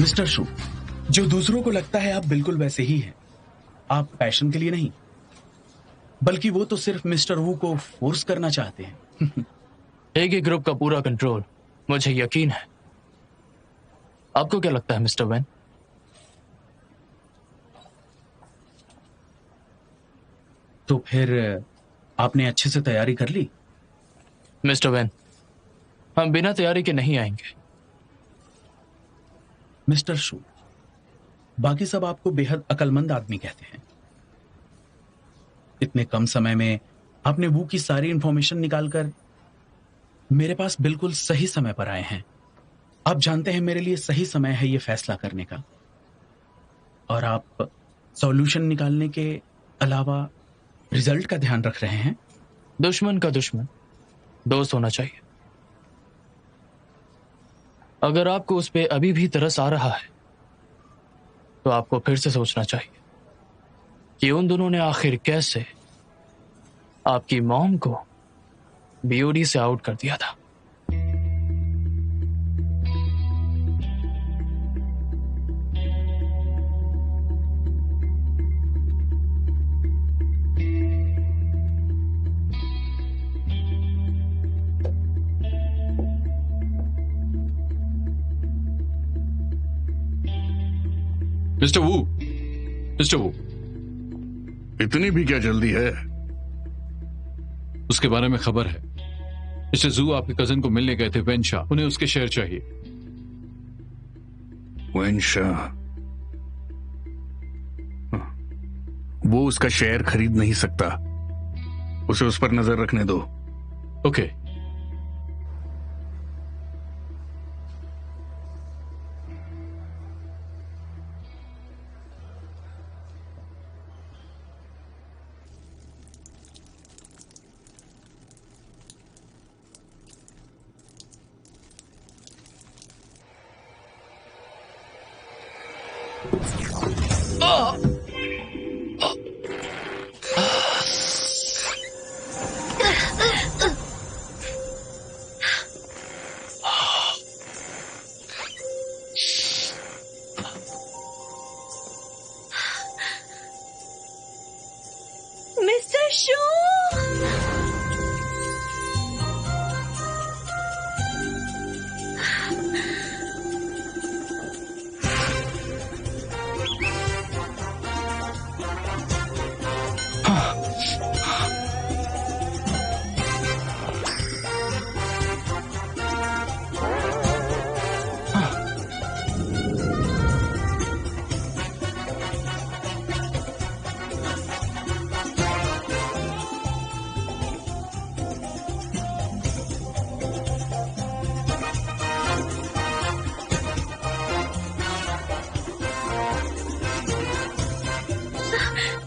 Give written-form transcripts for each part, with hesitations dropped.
Mister शू, जो दूसरों को लगता है आप बिल्कुल वैसे ही हैं। आप पैशन के लिए नहीं, बल्कि वो तो सिर्फ मिस्टर वू को फोर्स करना चाहते हैं। एक ही ग्रुप का पूरा कंट्रोल, मुझे यकीन है। आपको क्या लगता है मिस्टर वैन? तो फिर आपने अच्छे से तैयारी कर ली? मिस्टर वैन, हम बिना तैयारी के नहीं आएंगे। मिस्टर शू, बाकी सब आपको बेहद अक्लमंद आदमी कहते हैं। इतने कम समय में आपने वू की सारी इंफॉर्मेशन निकालकर मेरे पास बिल्कुल सही समय पर आए हैं। आप जानते हैं मेरे लिए सही समय है ये फैसला करने का, और आप सॉल्यूशन निकालने के अलावा रिजल्ट का ध्यान रख रहे हैं। दुश्मन का दुश्मन दोस्त होना चाहिए। अगर आपको उस पे अभी भी तरस आ रहा है तो आपको फिर से सोचना चाहिए कि उन दोनों ने आखिर कैसे आपकी मॉम को बीओडी से आउट कर दिया था। मिस्टर वू, मिस्टर वू, इतनी भी क्या जल्दी है? उसके बारे में खबर है। मिस्टर जू आपके कजन को मिलने गए थे, वेन शाह। उन्हें उसके शेयर चाहिए। वेन शाह? वो उसका शेयर खरीद नहीं सकता। उसे उस पर नजर रखने दो। ओके। मिस्टर शू,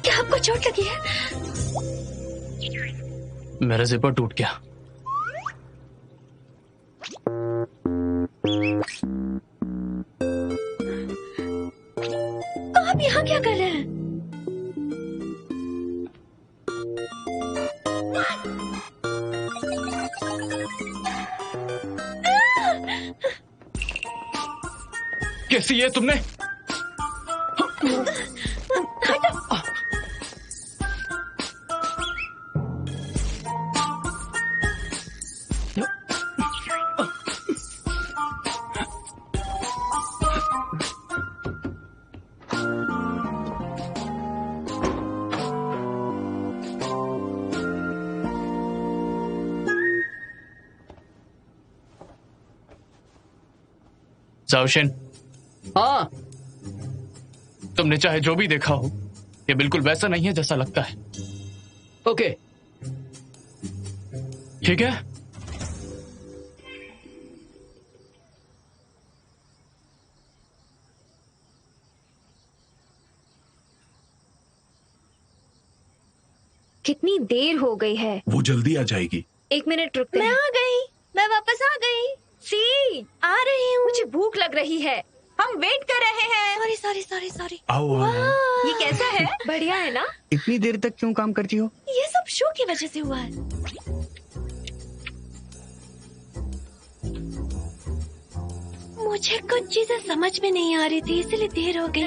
क्या आपको चोट लगी है? मेरा जिपर टूट गया। तो आप यहाँ क्या कर रहे हैं? कैसी है तुमने? जाओशिन, हाँ, तुमने चाहे जो भी देखा हो, ये बिल्कुल वैसा नहीं है जैसा लगता है। ओके। ठीक है? कितनी देर हो गई है? वो जल्दी आ जाएगी। 1 मिनट रुकते हैं। मैं आ गई, मैं वापस आ गई। सी, आ रही हूँ। मुझे भूख लग रही है। हम वेट कर रहे हैं। Sorry sorry sorry sorry. आओ आओ। ये कैसा है? बढ़िया है ना? इतनी देर तक क्यों काम करती हो? ये सब शो की वजह से हुआ है। मुझे कुछ चीजें समझ में नहीं आ रही थी, इसलिए देर हो गई।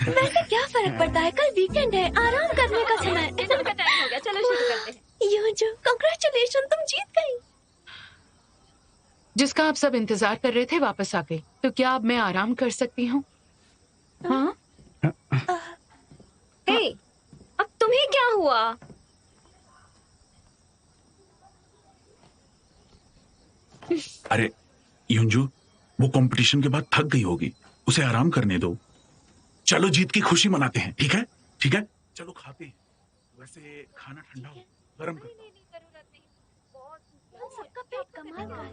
वैसे क्या फर्क पड़ता है, कल वीकेंड है, आराम करने का समय। डिनर का टाइम हो गया, चलो शुरू करते हैं। यूंजू, कांग्रेचुलेशन, तुम जीत गई। जिसका आप सब इंतजार कर रहे थे वापस आ गई, तो क्या अब मैं आराम कर सकती हूँ? हाँ? हे, अब तुम्हें क्या हुआ? अरे युंजू, वो कंपटीशन के बाद थक गई होगी, उसे आराम करने दो। चलो जीत की खुशी मनाते हैं, ठीक है? ठीक है, चलो खाते हैं। वैसे खाना ठंडा हो, गरम कर। सबका पेट कमाल का है।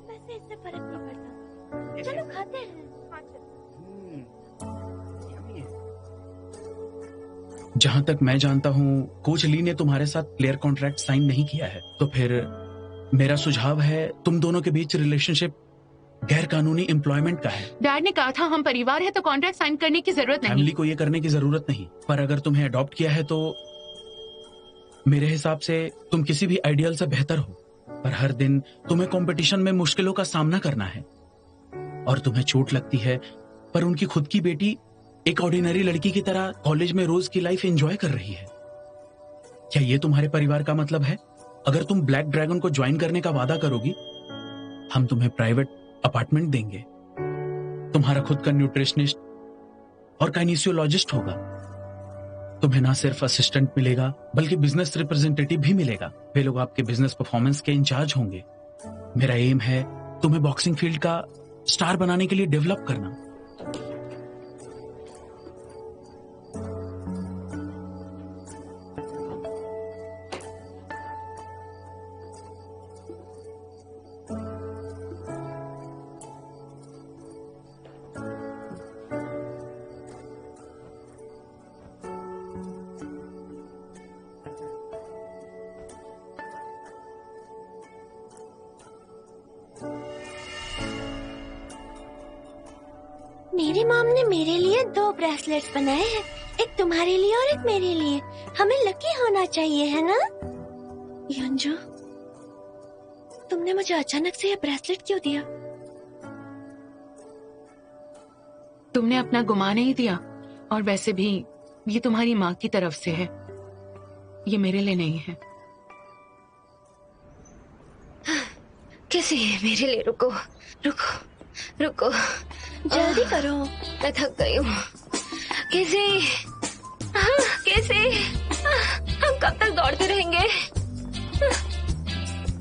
वैसे इससे फर्क नहीं पड़ता। चलो खाते हैं। जहां तक मैं जानता हूं, कोच ली ने तुम्हारे साथ प्लेयर कॉन्ट्रैक्ट साइन नहीं किया है, तो फिर मेरा सुझाव है तुम दोनों के बीच रिलेशनशिप गैर कानूनी एम्प्लॉयमेंट का है। डैड ने कहा था हम परिवार है तो कॉन्ट्रैक्ट साइन करने की जरूरत नहीं। फैमिली को ये करने की जरूरत नहीं, पर अगर तुम्हें अडॉप्ट किया है तो मेरे हिसाब से तुम किसी भी आइडियल से बेहतर हो। पर हर दिन तुम्हें कंपटीशन में मुश्किलों का सामना करना है और तुम्हें चोट लगती है, पर उनकी खुद की बेटी एक ऑर्डिनरी लड़की की तरह कॉलेज में रोज की लाइफ एंजॉय कर रही है। क्या ये तुम्हारे परिवार का मतलब है? अगर तुम ब्लैक ड्रैगन को ज्वाइन करने का वादा करोगी, हम तुम्हें प्राइवेट अपार्टमेंट देंगे, तुम्हारा खुद का न्यूट्रिशनिस्ट और काइनेसियोलॉजिस्ट होगा। तुम्हें ना सिर्फ असिस्टेंट मिलेगा बल्कि बिजनेस रिप्रेजेंटेटिव भी मिलेगा। वे लोग आपके बिजनेस परफॉर्मेंस के इंचार्ज होंगे। मेरा एम है तुम्हें बॉक्सिंग फील्ड का स्टार बनाने के लिए डेवलप करना। मेरी मॉम ने मेरे लिए 2 ब्रेसलेट्स बनाए हैं, एक तुम्हारे लिए और एक मेरे लिए। हमें लकी होना चाहिए, है ना? यंजू, तुमने मुझे अचानक से ये ब्रेसलेट क्यों दिया? तुमने अपना गुमा नहीं दिया, और वैसे भी ये तुम्हारी माँ की तरफ से है, ये मेरे लिए नहीं है। कैसे मेरे लिए? रुको रुको रुको, जल्दी करो। मैं थक गई हूँ। कैसे कैसे हम कब तक दौड़ते रहेंगे?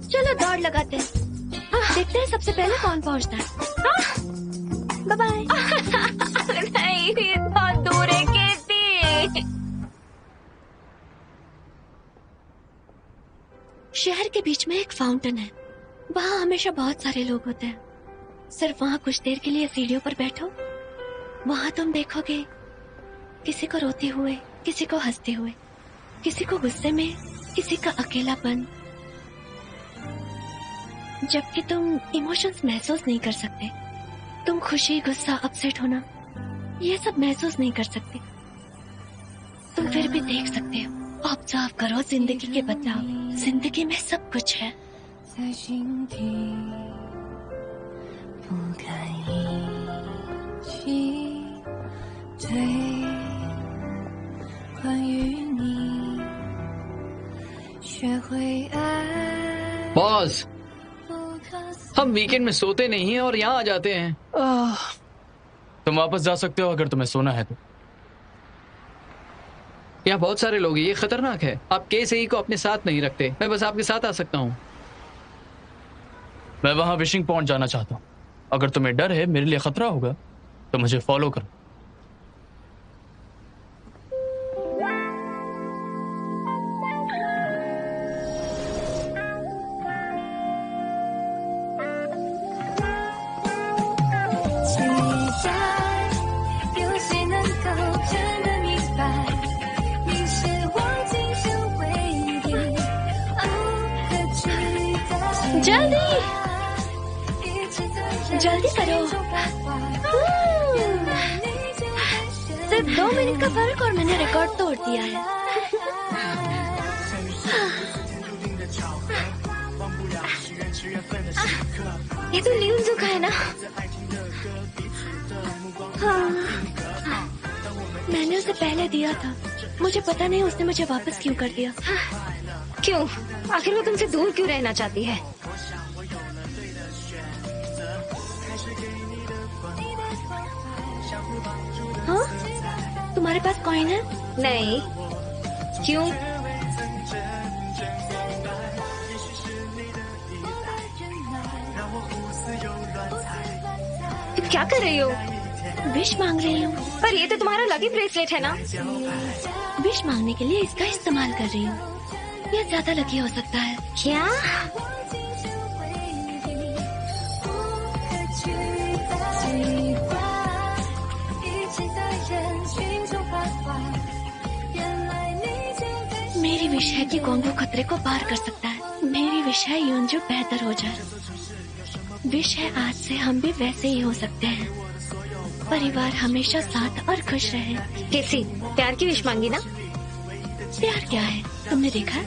चलो दौड़ लगाते हैं, देखते हैं सबसे पहले कौन पहुंचता है। Bye bye. नहीं, बहुत दूर है केती। शहर के बीच में एक फाउंटेन है, वहाँ हमेशा बहुत सारे लोग होते हैं। सिर्फ वहाँ कुछ देर के लिए सीढ़ियों पर बैठो, वहाँ तुम देखोगे किसी को रोते हुए, किसी को हंसते हुए, किसी को गुस्से में, किसी का अकेलापन। जबकि तुम इमोशंस महसूस नहीं कर सकते, तुम खुशी, गुस्सा, अपसेट होना, ये सब महसूस नहीं कर सकते। तुम फिर भी देख सकते हो। ऑब्जर्व करो जिंदगी के बदलाव। जिंदगी में सब कुछ है। बॉस, हम वीकेंड में सोते नहीं हैं और यहाँ आ जाते हैं। तुम वापस जा सकते हो अगर तुम्हें सोना है तो। यहाँ बहुत सारे लोग हैं, ये खतरनाक है। आप केसई को अपने साथ नहीं रखते, मैं बस आपके साथ आ सकता हूँ। मैं वहां विशिंग पॉइंट जाना चाहता हूँ। अगर तुम्हें डर है मेरे लिए खतरा होगा तो मुझे फॉलो करो। जल्दी जल्दी करो। सिर्फ 2 मिनट का फर्क और मैंने रिकॉर्ड तोड़ दिया है। ये तो ल्यूनजू का है ना? हाँ। मैंने उसे पहले दिया था, मुझे पता नहीं उसने मुझे वापस क्यों कर दिया। क्यों? आखिर वो तुमसे दूर क्यों रहना चाहती है? हाँ? तुम्हारे पास कॉइन है? नहीं। क्यों? तुम क्या कर रही हो? विश मांग रही हूँ। पर ये तो तुम्हारा लकी ब्रेसलेट है ना? विश मांगने के लिए इसका इस्तेमाल कर रही हूँ। यह ज्यादा लकी हो सकता है। क्या? मेरी विश है कि गोंगू खतरे को पार कर सकता है। मेरी विश है यूनजू बेहतर हो जाए। विश है आज से हम भी वैसे ही हो सकते हैं। परिवार हमेशा साथ और खुश रहे। कैसी? प्यार की विश मांगी ना? प्यार क्या है, तुमने देखा?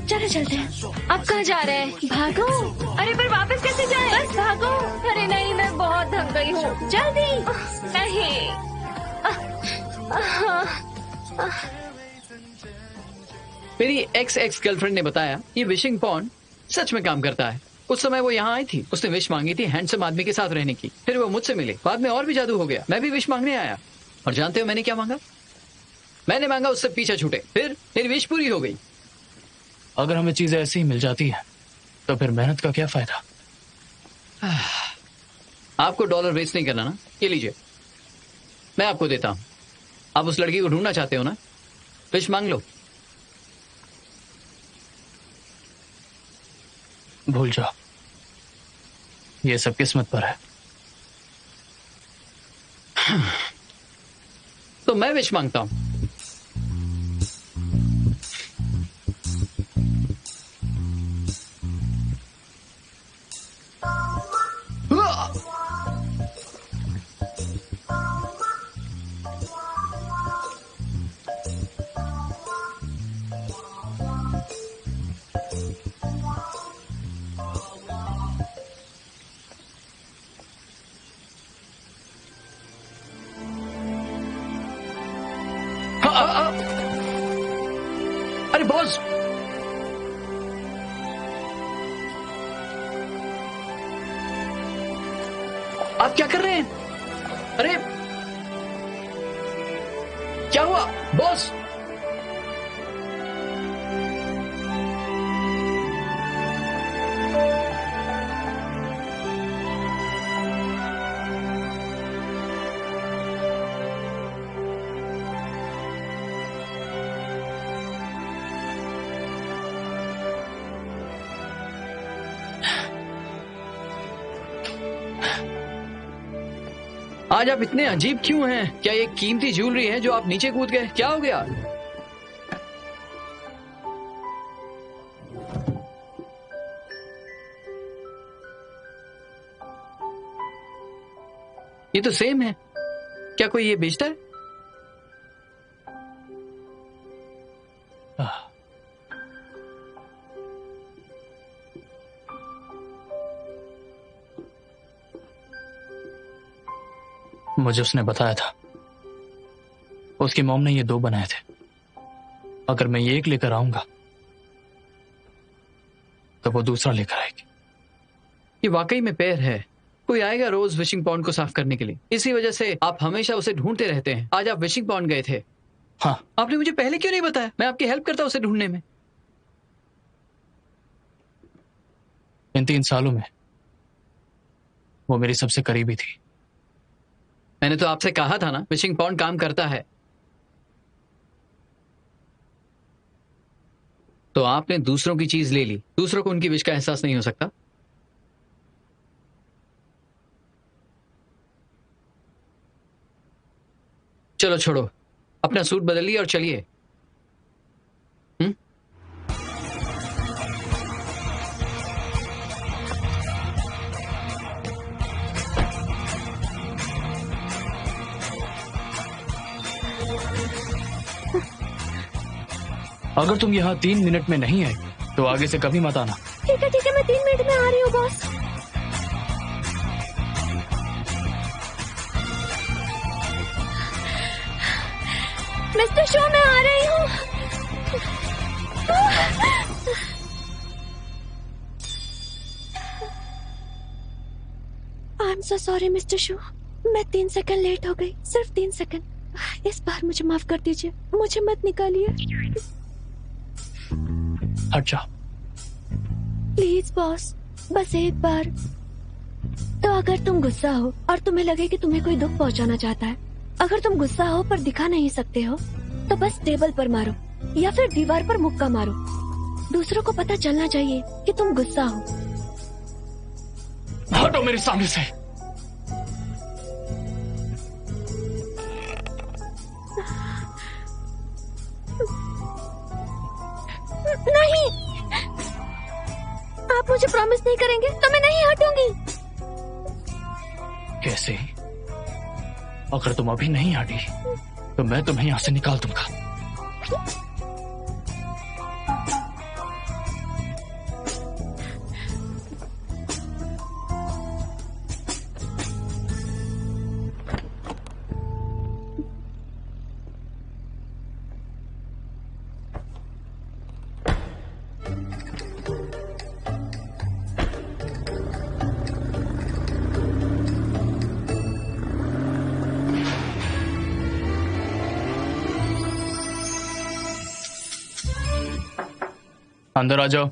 चलो चलते हैं। अब कहाँ जा रहे हैं? भागो। अरे पर वापस कैसे जाए? बस भागो। अरे नहीं, मैं बहुत थक गई हूँ। जल्दी। नहीं। मेरी एक्स गर्लफ्रेंड ने बताया ये विशिंग पॉन्ड सच में काम करता है। उस समय वो यहाँ आई थी, उसने विश मांगी थी हैंडसम आदमी के साथ रहने की। फिर वो मुझसे मिले, बाद में और भी जादू हो गया। मैं भी विश मांगने आया और जानते हो मैंने क्या मांगा? मैंने मांगा उससे पीछा छूटे। फिर मेरी विश पूरी हो गई। अगर हमें चीजें ऐसी ही मिल जाती है तो फिर मेहनत का क्या फायदा? आपको डॉलर वेस्ट नहीं करना ना? ये लीजिए, मैं आपको देता हूँ। आप उस लड़की को ढूंढना चाहते हो ना? विश मांग लो। भूल जाओ, ये सब किस्मत पर है। तो मैं विश मांगता हूँ। अरे बॉस, आप क्या कर रहे हैं? अरे क्या हुआ बॉस? आज आप इतने अजीब क्यों हैं? क्या ये कीमती ज्वेलरी है जो आप नीचे कूद गए? क्या हो गया? ये तो सेम है। क्या कोई ये बेचता है? मुझे उसने बताया था, उसकी मॉम ने ये 2 बनाए थे। अगर मैं ये एक लेकर आऊंगा तो वो दूसरा लेकर आएगी। ये वाकई में पैर है। कोई आएगा रोज विशिंग पॉन्ड को साफ करने के लिए। इसी वजह से आप हमेशा उसे ढूंढते रहते हैं। आज आप विशिंग पॉन्ड गए थे। हाँ, आपने मुझे पहले क्यों नहीं बताया? मैं आपकी हेल्प करता उसे ढूंढने में। इन 3 सालों में वो मेरी सबसे करीबी थी। मैंने तो आपसे कहा था ना, विशिंग पॉन्ड काम करता है। तो आपने दूसरों की चीज ले ली। दूसरों को उनकी विश का एहसास नहीं हो सकता? चलो छोड़ो, अपना सूट बदलिए और चलिए। अगर तुम यहाँ 3 मिनट में नहीं आई तो आगे से कभी मत आना। ठीक है, मैं 3 मिनट में आ रही हूँ बॉस। मिस्टर शो, मैं आ रही हूँ। I am so sorry mister show, मैं 3 सेकंड लेट हो गई, सिर्फ 3 सेकंड। इस बार मुझे माफ कर दीजिए, मुझे मत निकालिए अच्छा प्लीज बॉस, बस एक बार। तो अगर तुम गुस्सा हो और तुम्हें लगे कि तुम्हें कोई दुख पहुंचाना चाहता है, अगर तुम गुस्सा हो पर दिखा नहीं सकते हो, तो बस टेबल पर मारो या फिर दीवार पर मुक्का मारो। दूसरों को पता चलना चाहिए कि तुम गुस्सा हो। हटो मेरे सामने से। नहीं, आप मुझे प्रॉमिस नहीं करेंगे तो मैं नहीं हटूंगी। कैसे? अगर तुम अभी नहीं हटी तो मैं तुम्हें यहां से निकाल दूंगा। अंदर आ जाओ।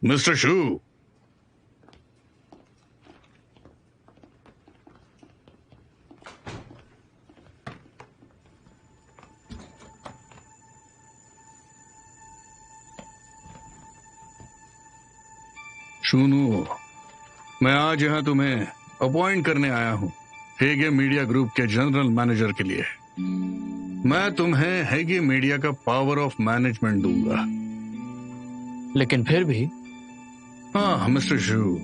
मिस्टर शू, शुनू, मैं आज यहां तुम्हें अपॉइंट करने आया हूं हेगे मीडिया ग्रुप के जनरल मैनेजर के लिए। मैं तुम्हें हेगे मीडिया का पावर ऑफ मैनेजमेंट दूंगा। लेकिन फिर भी हाँ मिस्टर शू,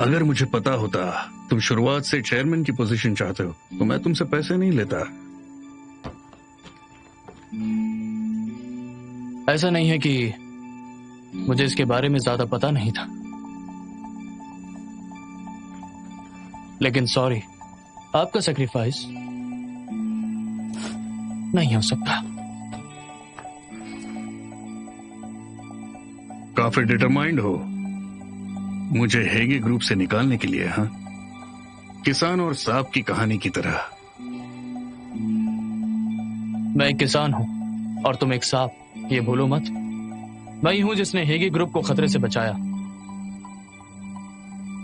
अगर मुझे पता होता तुम शुरुआत से चेयरमैन की पोजीशन चाहते हो तो मैं तुमसे पैसे नहीं लेता। ऐसा नहीं है कि मुझे इसके बारे में ज्यादा पता नहीं था, लेकिन सॉरी, आपका सेक्रीफाइस नहीं हो सकता। काफी डिटरमाइंड हो मुझे हेगे ग्रुप से निकालने के लिए, हाँ? किसान और सांप की कहानी की तरह। मैं एक किसान हूं और तुम एक सांप, ये भूलो मत। मैं ही हूं जिसने हेगे ग्रुप को खतरे से बचाया।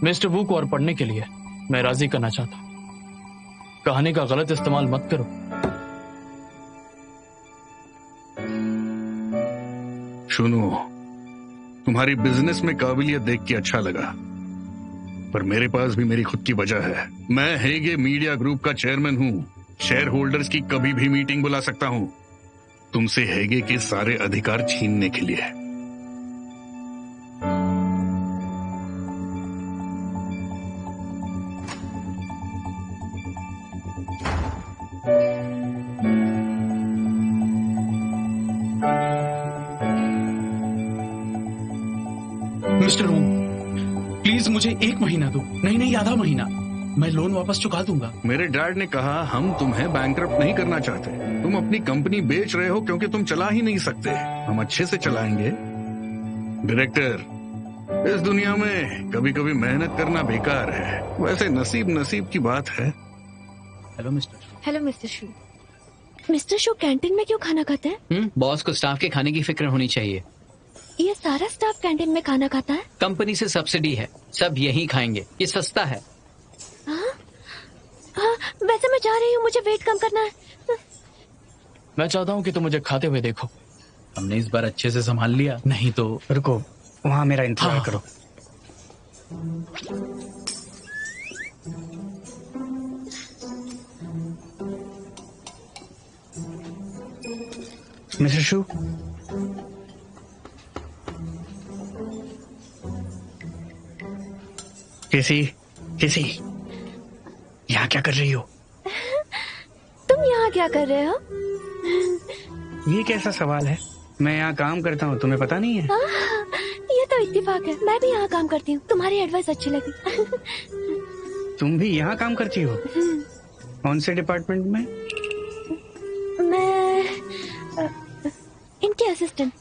मिस्टर वू को और पढ़ने के लिए मैं राजी करना चाहता हूं। कहानी का गलत इस्तेमाल मत करो। सुनो, तुम्हारी बिजनेस में काबिलियत देख के अच्छा लगा, पर मेरे पास भी मेरी खुद की वजह है। मैं हेगे मीडिया ग्रुप का चेयरमैन हूं, शेयर होल्डर्स की कभी भी मीटिंग बुला सकता हूं तुमसे हेगे के सारे अधिकार छीनने के लिए। मिस्टर वू, प्लीज मुझे 1 महीना दो। नहीं, आधा महीना, मैं लोन वापस चुका दूंगा। मेरे डैड ने कहा हम तुम्हें बैंकरप्ट नहीं करना चाहते। तुम अपनी कंपनी बेच रहे हो क्योंकि तुम चला ही नहीं सकते। हम अच्छे से चलाएंगे। डायरेक्टर, इस दुनिया में कभी कभी मेहनत करना बेकार है। वैसे नसीब की बात है। Hello mister. हेलो मिस्टर शू। मिस्टर शू कैंटीन में क्यों खाना खाते हैं? बॉस को स्टाफ के खाने की फिक्र होनी चाहिए। ये सारा स्टाफ कैंटीन में खाना खाता है? कंपनी से सब्सिडी है, सब यही खाएंगे, ये सस्ता है। हाँ, वैसे मैं जा रही हूँ, मुझे वेट कम करना है। मैं चाहता हूँ कि तुम मुझे खाते हुए देखो। हमने इस बार अच्छे से संभाल लिया, नहीं तो। रुको, वहां मेरा इंतजार करो। मिस्टर शू, कैसी यहाँ क्या कर रही हो? तुम तुम यहाँ क्या कर रहे हो? ये कैसा सवाल है? मैं यहाँ काम करता हूँ, तुम्हें पता नहीं है? ये तो इत्तेफाक है, मैं भी यहाँ काम करती हूँ, तुम्हारी एडवाइस अच्छी लगी। तुम भी यहाँ काम करती हो? कौन से डिपार्टमेंट में? मैं इनके असिस्टेंट।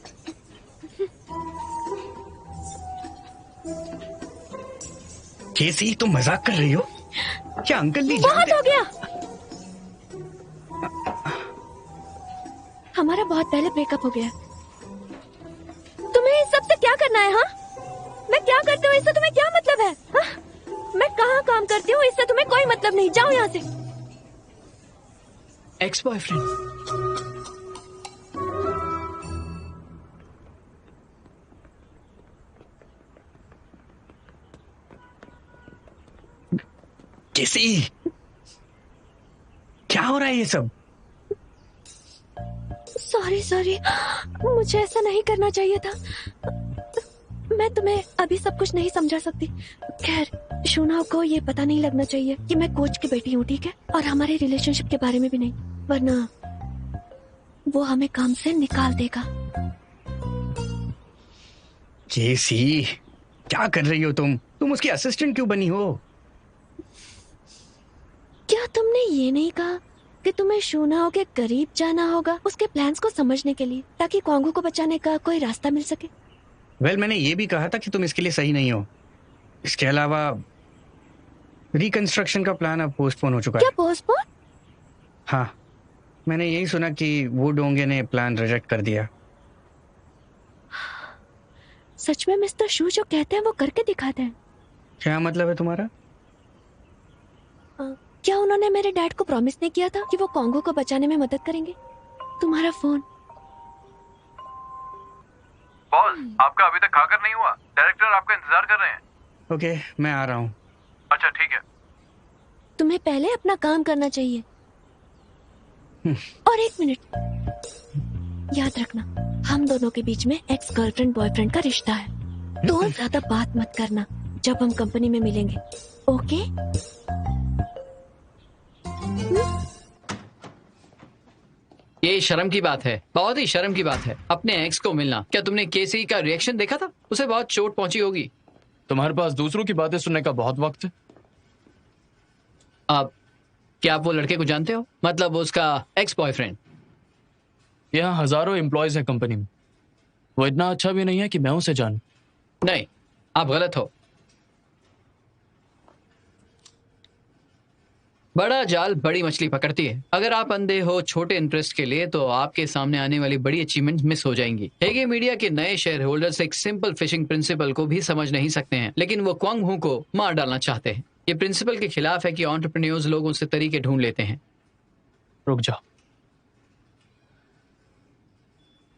केसी, तुम मजाक कर रही हो क्या? अंकल नहीं बहुत जानते? हो गया, हमारा बहुत पहले ब्रेकअप हो गया। तुम्हें इस सब से क्या करना है? हाँ, मैं क्या करती हूँ इससे तुम्हें क्या मतलब है? हाँ? मैं कहाँ काम करती हूँ इससे तुम्हें कोई मतलब नहीं, जाओ यहाँ से। Ex boyfriend. केसी, क्या हो रहा है ये सब? सॉरी, मुझे ऐसा नहीं करना चाहिए था। मैं तुम्हें अभी सब कुछ नहीं समझा सकती। खैर, शूना को ये पता नहीं लगना चाहिए कि मैं कोच की बेटी हूँ, ठीक है? और हमारे रिलेशनशिप के बारे में भी नहीं, वरना वो हमें काम से निकाल देगा। केसी, क्या कर रही हो तुम उसकी असिस्टेंट क्यों बनी हो? क्या तुमने ये नहीं कहा कि तुम्हें शूनाओ के करीब जाना होगा उसके प्लान्स को समझने के लिए, ताकि कॉन्गो को बचाने का कोई रास्ता मिल सके? वेल, मैंने ये भी कहा था कि तुम इसके लिए सही नहीं हो। इसके अलावा रिकंस्ट्रक्शन का प्लान अब पोस्टपोन हो चुका है। क्या पोस्टपोन? हाँ, मैंने यही सुना कि वो डोंगे ने प्लान रिजेक्ट कर दिया। सच में मिस्टर शू जो कहते हैं वो करके दिखाते हैं? क्या मतलब है तुम्हारा? क्या उन्होंने मेरे डैड को प्रॉमिस नहीं किया था कि वो कॉन्गो को बचाने में मदद करेंगे? तुम्हारा फोन। बॉस, आपका अभी तक खाकर नहीं हुआ। डायरेक्टर आपका इंतजार कर रहे हैं। ओके, मैं आ रहा हूँ। अच्छा ठीक है। तुम्हें पहले अपना काम करना चाहिए। और एक मिनट, याद रखना, हम दोनों के बीच में एक्स गर्लफ्रेंड बॉयफ्रेंड का रिश्ता है, तो ज्यादा बात मत करना जब हम कंपनी में मिलेंगे, ओके? ये शर्म की बात है, बहुत ही शर्म की बात है, अपने एक्स को मिलना। क्या तुमने केसी का रिएक्शन देखा था? उसे बहुत चोट पहुंची होगी। तुम्हारे पास दूसरों की बातें सुनने का बहुत वक्त है। आप क्या आप वो लड़के को जानते हो? मतलब उसका एक्स बॉयफ्रेंड। यहाँ हजारों एम्प्लॉयज हैं कंपनी में, वो इतना अच्छा भी नहीं है कि मैं उसे जानूं। नहीं, आप गलत हो। बड़ा जाल बड़ी मछली पकड़ती है। अगर आप अंधे हो छोटे इंटरेस्ट के लिए, तो आपके सामने आने वाली बड़ी अचीवमेंट मिस हो जाएंगी। हेगे मीडिया के नए शेयर होल्डर्स एक सिंपल फिशिंग प्रिंसिपल को भी समझ नहीं सकते हैं, लेकिन वो क्वांग हू को मार डालना चाहते हैं। ये प्रिंसिपल के खिलाफ है कि एंटरप्रेन्योर्स लोगों से तरीके ढूंढ लेते हैं। रुक जाओ,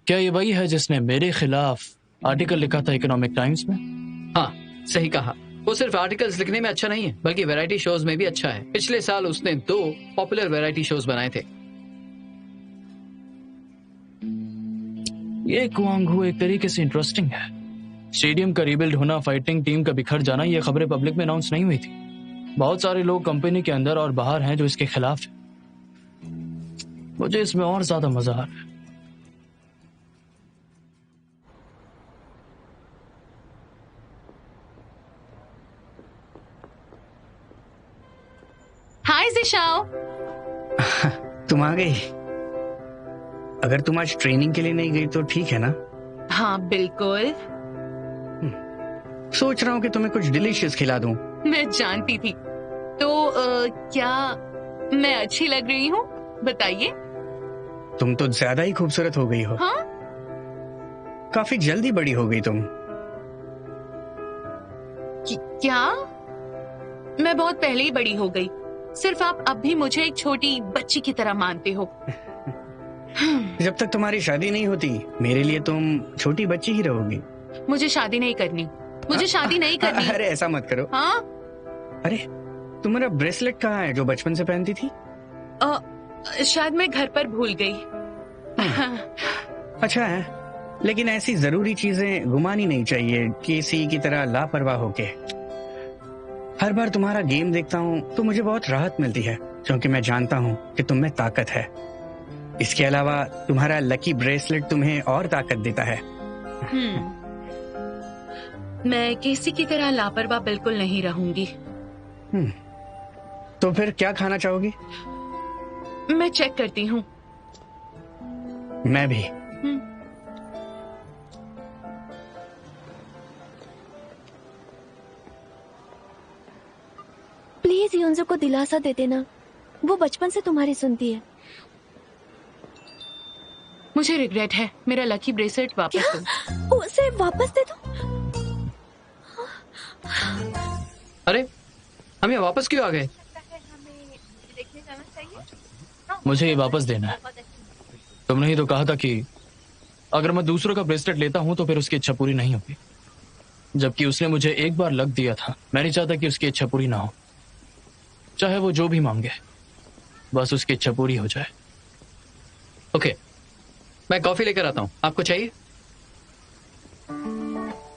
क्या ये वही है जिसने मेरे खिलाफ आर्टिकल लिखा था इकोनॉमिक टाइम्स में? हाँ, सही कहा। वो सिर्फ आर्टिकल्स लिखने में अच्छा नहीं है, बल्कि वैरायटी शोज में भी अच्छा है। पिछले साल उसने 2 पॉपुलर वैरायटी शोज बनाए थे। ये क्वांग हू एक तरीके से इंटरेस्टिंग है। स्टेडियम का रीबिल्ड होना, फाइटिंग टीम का बिखर जाना, ये खबरें पब्लिक में अनाउंस नहीं हुई थी। बहुत सारे लोग कंपनी के अंदर और बाहर हैं जो इसके खिलाफ हैं। मुझे इसमें और ज्यादा मजा आ रहा है। हाय जिशाओ। तुम आ गई। अगर तुम आज ट्रेनिंग के लिए नहीं गई तो ठीक है ना? हाँ बिल्कुल। सोच रहा हूँ कि तुम्हें कुछ डिलीशियस खिला दूं। मैं जानती थी। तो क्या मैं अच्छी लग रही हूँ? बताइए। तुम तो ज्यादा ही खूबसूरत हो गई हो। हाँ? काफी जल्दी बड़ी हो गई तुम। क्या? मैं बहुत पहले ही बड़ी हो गई। सिर्फ आप अब भी मुझे एक छोटी बच्ची की तरह मानते हो। जब तक तुम्हारी शादी नहीं होती, मेरे लिए तुम छोटी बच्ची ही रहोगी। मुझे शादी नहीं करनी। मुझे शादी नहीं करनी। अरे ऐसा मत करो। हाँ? अरे तुम्हारा ब्रेसलेट कहाँ है जो बचपन से पहनती थी? शायद मैं घर पर भूल गई। अच्छा है, लेकिन ऐसी जरूरी चीजें घुमानी नहीं चाहिए किसी की तरह लापरवाह होके। हर बार तुम्हारा गेम देखता हूँ तो मुझे बहुत राहत मिलती है। क्योंकि मैं जानता हूँ कि तुम में ताकत है। इसके अलावा तुम्हारा लकी ब्रेसलेट तुम्हें और ताकत देता है। मैं किसी की तरह लापरवाह बिल्कुल नहीं रहूंगी। तो फिर क्या खाना चाहोगी? मैं चेक करती हूँ। मैं भी। प्लीज यूंजो को दिलासा दे देना, वो बचपन से तुम्हारी सुनती है। मुझे रिग्रेट है, मेरा लकी ब्रेसलेट वापस दो। उसे वापस दे दो। अरे हम यहाँ वापस क्यों आ गए? मुझे ये वापस देना है। तुमने ही तो कहा था कि अगर मैं दूसरों का ब्रेसलेट लेता हूं तो फिर उसकी इच्छा पूरी नहीं होगी, जबकि उसने मुझे एक बार लक दिया था। मैं नहीं चाहता कि उसकी इच्छा पूरी ना हो, चाहे वो जो भी मांगे, बस उसकी इच्छा पूरी हो जाए। ओके, मैं कॉफी लेकर आता हूँ, आपको चाहिए?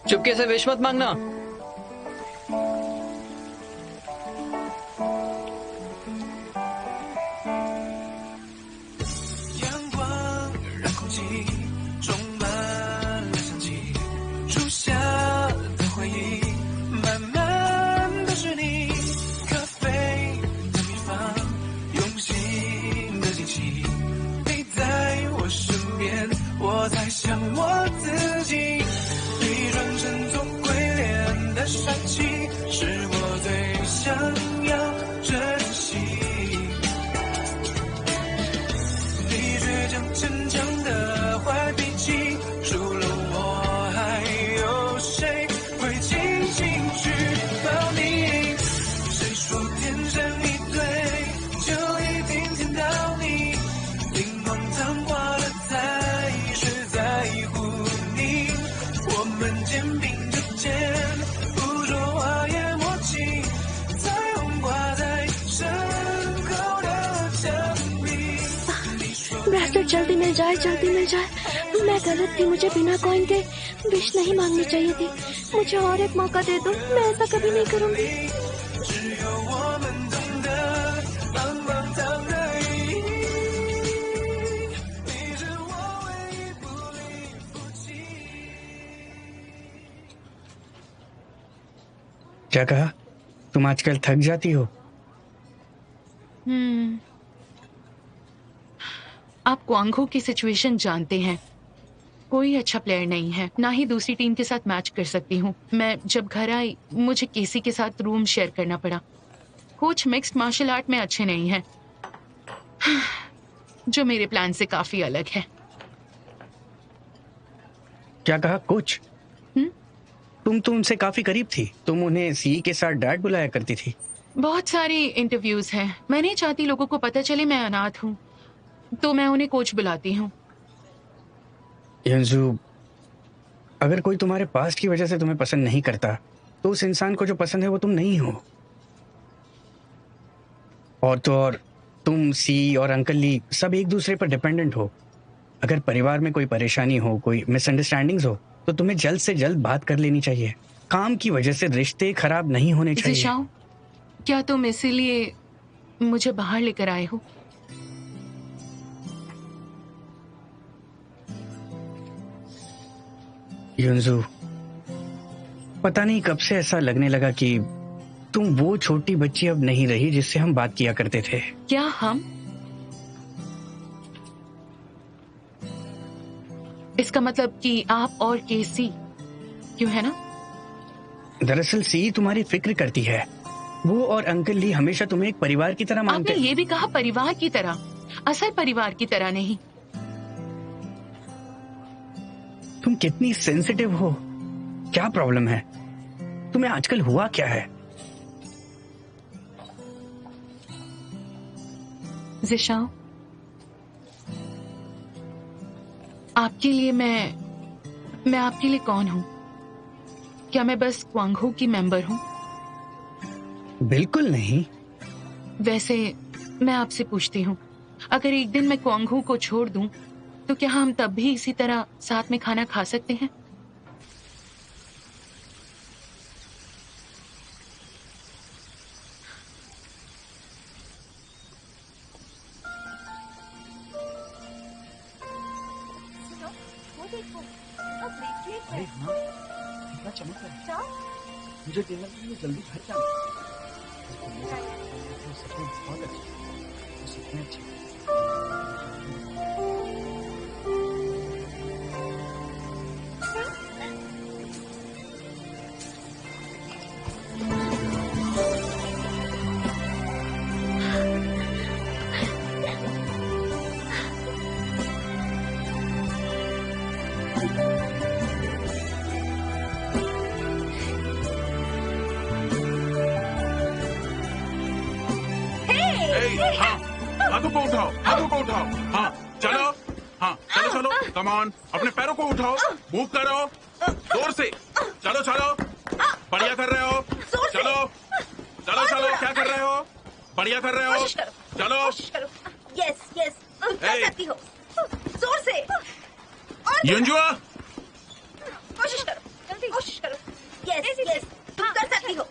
चुपके से विश मत मांगना। ब्रेसलेट जल्दी मिल जाए, जल्दी मिल जाए। मैं गलत थी, मुझे बिना कॉइन के विश नहीं मांगनी चाहिए थी। मुझे और एक मौका दे दो, मैं ऐसा कभी नहीं करूंगी। क्या कहा? तुम आजकल थक जाती हो? आप क्वांगहो की सिचुएशन जानते हैं। कोई अच्छा प्लेयर नहीं है, ना ही दूसरी टीम के साथ मैच कर सकती हूँ। मैं जब घर आई मुझे केसी के साथ रूम शेयर करना पड़ा। कोच मिक्स्ड मार्शल आर्ट में अच्छे नहीं हैं, जो मेरे प्लान से काफी अलग है। क्या कहा कोच? तुम तो उनसे काफी करीब थी। तुम उन्हें सी के साथ डैड बुलाया करती थी। बहुत सारी इंटरव्यूज हैं। मैं नहीं चाहती लोगों को पता चले मैं अनाथ हूँ, तो मैं उन्हें कोच बुलाती हूँ। यंजू, अगर कोई तुम्हारे पास्ट की वजह से तुम्हें पसंद नहीं करता तो उस इंसान को जो पसंद है वो तुम नहीं हो। और तो और तुम, सी और अंकल ली सब एक दूसरे पर डिपेंडेंट हो। अगर परिवार में कोई परेशानी हो, कोई मिसअंडरस्टैंडिंग्स हो, तो तुम्हें जल्द से जल्द बात कर लेनी चाहिए। काम की वजह से रिश्ते खराब नहीं होने चाहिए। ज़िशाओ, क्या तुम इसीलिए मुझे बाहर लेकर आए हो? युंजू, पता नहीं कब से ऐसा लगने लगा कि तुम वो छोटी बच्ची अब नहीं रही जिससे हम बात किया करते थे। क्या हम? इसका मतलब कि आप और केसी क्यों है ना? दरअसल सी तुम्हारी फिक्र करती है। वो और अंकल ली हमेशा तुम्हें एक परिवार की तरह मानते। आपने ये भी कहा परिवार की तरह, असल परिवार की तरह नहीं। तुम कितनी सेंसिटिव हो। क्या प्रॉब्लम है? तुम्हें आजकल हुआ क्या है? ज़िशाओ, आपके लिए मैं आपके लिए कौन हूँ? क्या मैं बस क्वांगहो की मेंबर हूँ? बिल्कुल नहीं। वैसे मैं आपसे पूछती हूँ, अगर एक दिन मैं क्वांगहो को छोड़ दूं, तो क्या हम तब भी इसी तरह साथ में खाना खा सकते हैं? देखो, अब ब्रेसलेट अरे है। हाँ, कितना चमक रहा है। जाओ। मुझे डिनर के लिए जल्दी घर जाना है। तो सच में बहुत अच्छा है। तो सच में अच्छा है। हाँ, हाथों को उठाओ, हाथों को उठाओ। हाँ, चलो, हाँ, चलो चलो, कम ऑन, अपने पैरों को उठाओ, मूव करो, जोर से, चलो चलो, बढ़िया कर रहे हो, चलो, चलो चलो, क्या कर रहे हो, बढ़िया कर रहे हो, चलो, यस यस, तुम कर सकती हो, जोर से। युंजुआ, कोशिश करो, जल्दी कोशिश करो। यस यस, तुम कर सकती हो,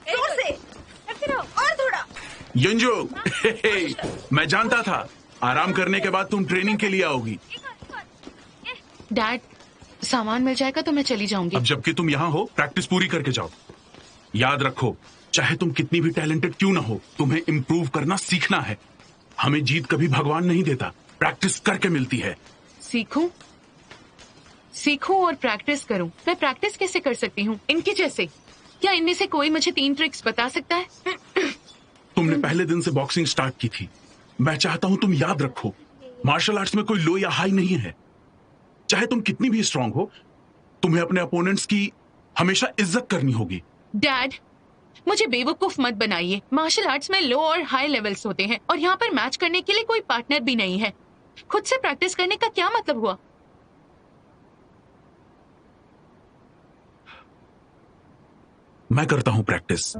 जोर से, करते रहो, और थोड़ा। युंजू, मैं जानता था आराम करने के बाद तुम ट्रेनिंग के लिए आओगी। डैड, सामान मिल जाएगा तो मैं चली जाऊंगी। अब जबकि तुम यहाँ हो, प्रैक्टिस पूरी करके जाओ। याद रखो, चाहे तुम कितनी भी टैलेंटेड क्यों ना हो, तुम्हें इम्प्रूव करना सीखना है। हमें जीत कभी भगवान नहीं देता, प्रैक्टिस करके मिलती है। सीखूं और प्रैक्टिस करूं। मैं प्रैक्टिस कैसे कर सकती हूँ? इनके जैसे? क्या इनमें से कोई मुझे 3 ट्रिक्स बता सकता है? तुमने पहले दिन से बॉक्सिंग स्टार्ट की थी। मैं चाहता हूं तुम याद रखो, मार्शल आर्ट्स में कोई लो या हाई नहीं है। चाहे तुम कितनी भी स्ट्रांग हो, तुम्हें अपने अपोनेंट्स की हमेशा इज्जत करनी होगी। डैड, मुझे बेवकूफ मत बनाइए। मार्शल आर्ट्स में लो और हाई लेवल्स होते हैं और यहाँ पर मैच करने के लिए कोई पार्टनर भी नहीं है। खुद से प्रैक्टिस करने का क्या मतलब हुआ? मैं करता हूं प्रैक्टिस।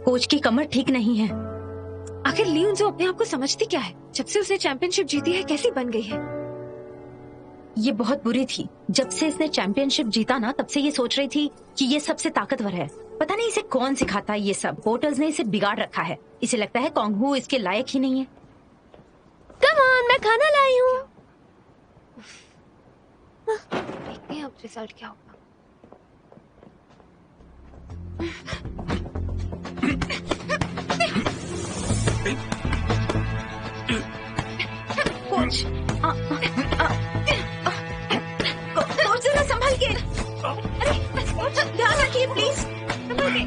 कोच की कमर ठीक नहीं है। आखिर लियोन्जो अपने आप को समझती क्या है? जब से उसने चैंपियनशिप जीती है कैसी बन गई है? ये बहुत बुरी थी। जब से इसने चैंपियनशिप जीता ना, तब से ये सोच रही थी कि ये सबसे ताकतवर है। पता नहीं इसे कौन सिखाता है ये सब। होटल्स ने इसे बिगाड़ रखा है। इसे लगता है कोंगहू इसके लायक ही नहीं है। कम ऑन, मैं खाना लाई हूँ। देखते हैं अब रिजल्ट क्या होगा। कोच, कोच जरा संभल के। अरे कोच, ध्यान रखिए प्लीज, संभल के।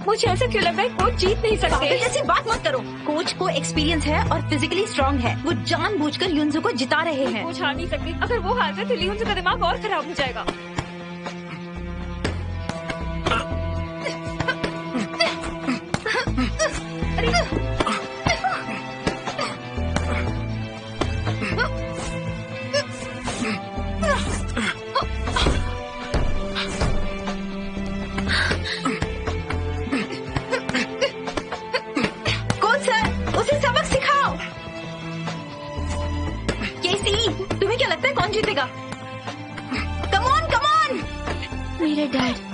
मुझे ऐसा क्यों लग रहा है कोच जीत नहीं सकते? ऐसी बात मत करो। कोच को एक्सपीरियंस है और फिजिकली स्ट्रांग है। वो जानबूझकर युंजू को जिता रहे हैं। कोच हार नहीं सकती। अगर वो हार गए तो लियोन्जो का दिमाग और खराब हो जाएगा। कोच सर, उसे सबक सिखाओ। केसी, तुम्हें क्या लगता है कौन जीतेगा? Come on, come on. मेरे डैड।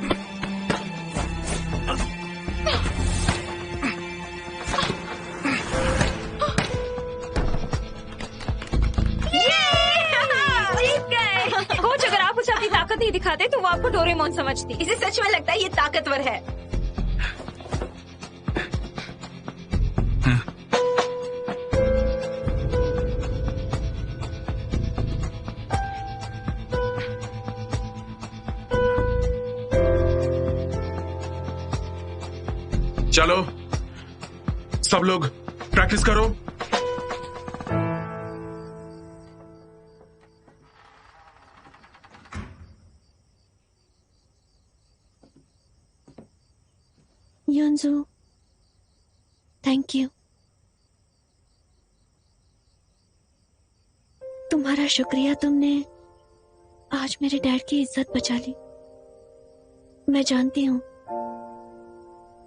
कोच, अगर आप उसे अपनी ताकत नहीं दिखाते तो वो आपको डोरेमोन समझती। इसे सच में लगता है ये ताकतवर है। चलो सब लोग प्रैक्टिस करो। युंजू, थैंक यू। तुम्हारा शुक्रिया, तुमने आज मेरे डैड की इज्जत बचा ली। मैं जानती हूँ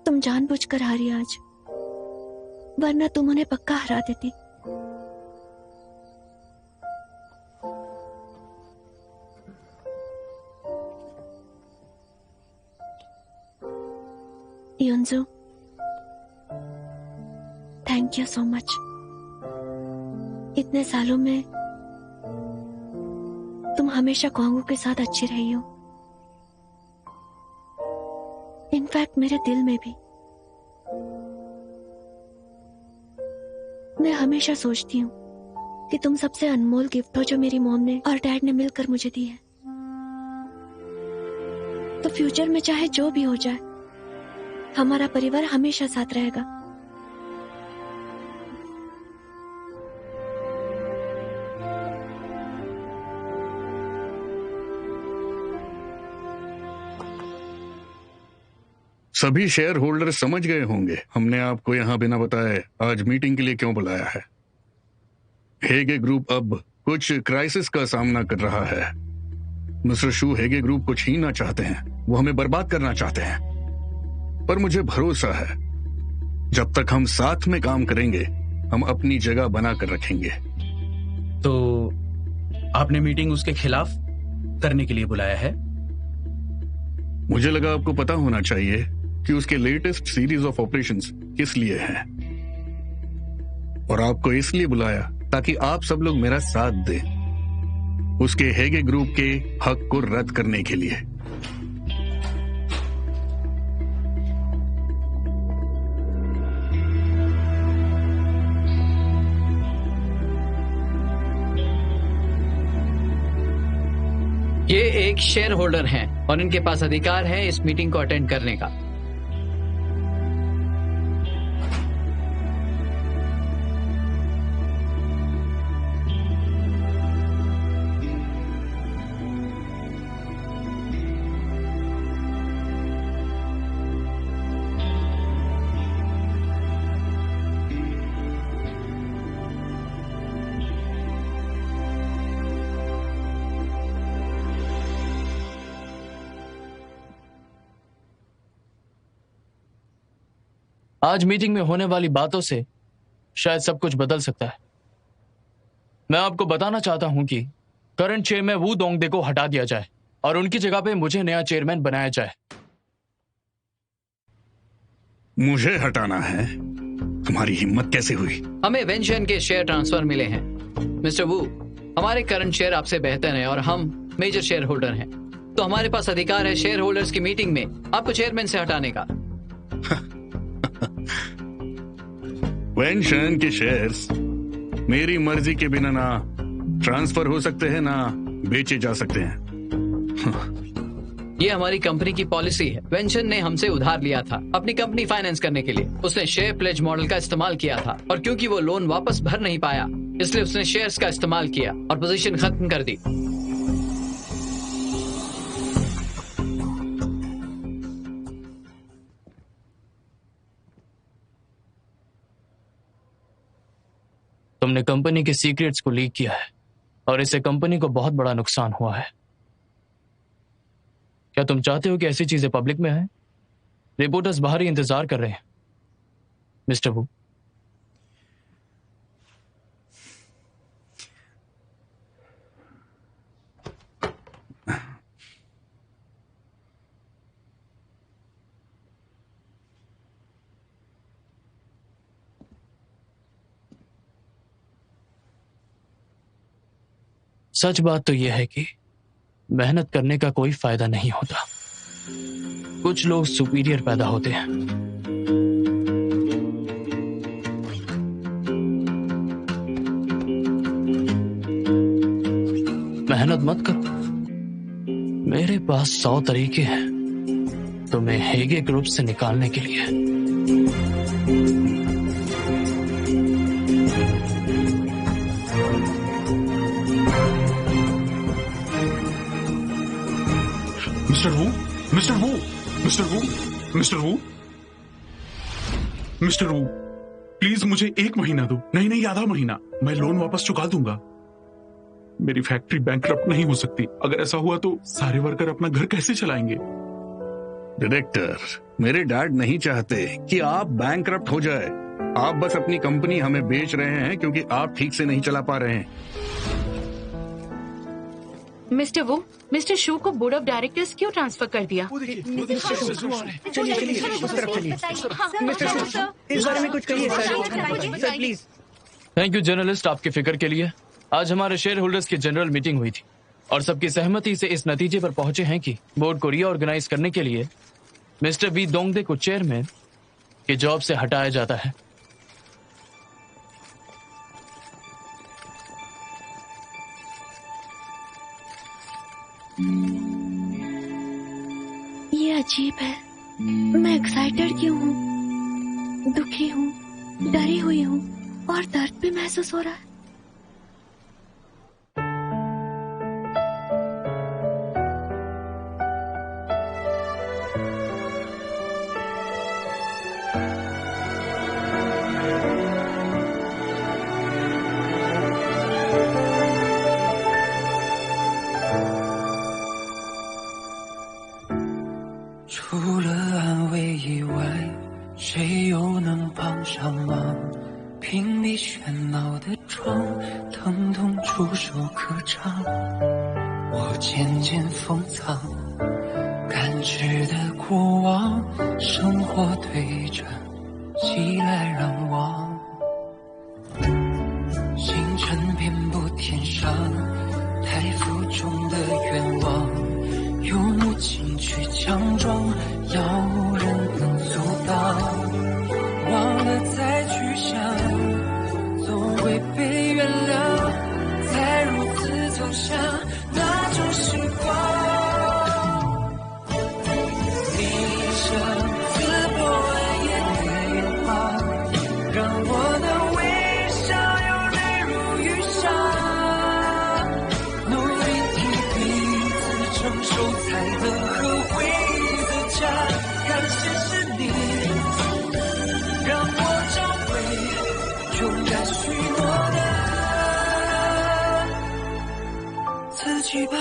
तुम जानबूझकर हारी आज, वरना तुम उन्हें पक्का हरा देती। Thank you so much. इतने सालों में तुम हमेशा क्वांगो के साथ अच्छी रही हो, इनफैक्ट मेरे दिल में भी। मैं हमेशा सोचती हूँ कि तुम सबसे अनमोल गिफ्ट हो जो मेरी मॉम ने और डैड ने मिलकर मुझे दी है। तो फ्यूचर में चाहे जो भी हो जाए, हमारा परिवार हमेशा साथ रहेगा। सभी शेयर होल्डर समझ गए होंगे हमने आपको यहां बिना बताए आज मीटिंग के लिए क्यों बुलाया है। हेगे ग्रुप अब कुछ क्राइसिस का सामना कर रहा है। मिस्टर शू हेगे ग्रुप को छीनना चाहते हैं, वो हमें बर्बाद करना चाहते हैं। पर मुझे भरोसा है जब तक हम साथ में काम करेंगे हम अपनी जगह बनाकर रखेंगे। तो आपने मीटिंग उसके खिलाफ करने के लिए बुलाया है? मुझे लगा आपको पता होना चाहिए कि उसके लेटेस्ट सीरीज ऑफ ऑपरेशंस किस लिए हैं, और आपको इसलिए बुलाया ताकि आप सब लोग मेरा साथ दें उसके हेगे ग्रुप के हक को रद्द करने के लिए। ये एक शेयर होल्डर हैं और इनके पास अधिकार है इस मीटिंग को अटेंड करने का। आज मीटिंग में होने वाली बातों से शायद सब कुछ बदल सकता है। मैं आपको बताना चाहता हूं कि करंट चेयरमैन वू दोंगदे को हटा दिया जाए और उनकी जगह पे मुझे नया चेयरमैन बनाया जाए। मुझे हटाना है? तुम्हारी हिम्मत कैसे हुई? हमें वेंशन के शेयर ट्रांसफर मिले हैं। मिस्टर वू, हमारे करंट शेयर आपसे बेहतर हैं और हम मेजर शेयर होल्डर हैं, तो हमारे पास अधिकार है शेयर होल्डर्स की मीटिंग में आपको चेयरमैन से हटाने का। वेंशन के शेयर्स मेरी मर्जी के बिना ना ट्रांसफर हो सकते हैं ना बेचे जा सकते हैं। ये हमारी कंपनी की पॉलिसी है। वेंशन ने हमसे उधार लिया था अपनी कंपनी फाइनेंस करने के लिए। उसने शेयर प्लेज मॉडल का इस्तेमाल किया था और क्योंकि वो लोन वापस भर नहीं पाया इसलिए उसने शेयर्स का इस्तेमाल किया और पोजीशन खत्म कर दी। तुमने कंपनी के सीक्रेट्स को लीक किया है और इससे कंपनी को बहुत बड़ा नुकसान हुआ है। क्या तुम चाहते हो कि ऐसी चीजें पब्लिक में आए? रिपोर्टर्स बाहर ही इंतजार कर रहे हैं। मिस्टर वू, सच बात तो यह है कि मेहनत करने का कोई फायदा नहीं होता। कुछ लोग सुपीरियर पैदा होते हैं। मेहनत मत करो। मेरे पास 100 तरीके हैं तुम्हें हेगे ग्रुप से निकालने के लिए। Mister Wu, mister Wu, mister Wu, mister Wu, mister Wu, please मुझे 1 महीना दो। नहीं, आधा महीना। मैं लोन वापस चुका दूंगा। मेरी फैक्ट्री बैंकरप्ट नहीं हो सकती। अगर ऐसा हुआ तो सारे वर्कर अपना घर कैसे चलाएंगे? डायरेक्टर, मेरे डैड नहीं चाहते कि आप बैंकरप्ट हो जाए। आप बस अपनी कंपनी हमें बेच रहे हैं क्योंकि आप ठीक से नहीं चला पा रहे हैं। मिस्टर वो, मिस्टर शू को बोर्ड ऑफ डायरेक्टर्स क्यों ट्रांसफर कर दिया? चलिए चलिए उस तरफ चलिए। मिस्टर शू, इस बारे में कुछ कहिए sir please. Thank you journalist आपकी फिक्र के लिए। आज हमारे शेयर होल्डर्स की जनरल मीटिंग हुई थी और सबकी सहमति से इस नतीजे पर पहुंचे हैं कि बोर्ड को रीऑर्गेनाइज करने के लिए मिस्टर वी दोंगदे को चेयरमैन की जॉब से हटाया जाता है। ये अजीब है। मैं एक्साइटेड क्यों हूँ, दुखी हूँ, डरी हुई हूँ और दर्द भी महसूस हो रहा है।除了安慰以外，谁又能帮上忙？屏蔽喧闹的窗，疼痛触手可掌。我渐渐封藏，感知的过往，生活对着袭来让望。星辰遍布天上，太浮中的愿望。用无情去强装，要无人能阻挡。忘了再去想，总会被原谅。才如此走向那种时光，你像刺破暗夜的眼眶，让我的微笑有泪如雨下。努力替彼此承受，才能和回忆的家。感谢是你，让我找回勇敢许诺的自己吧。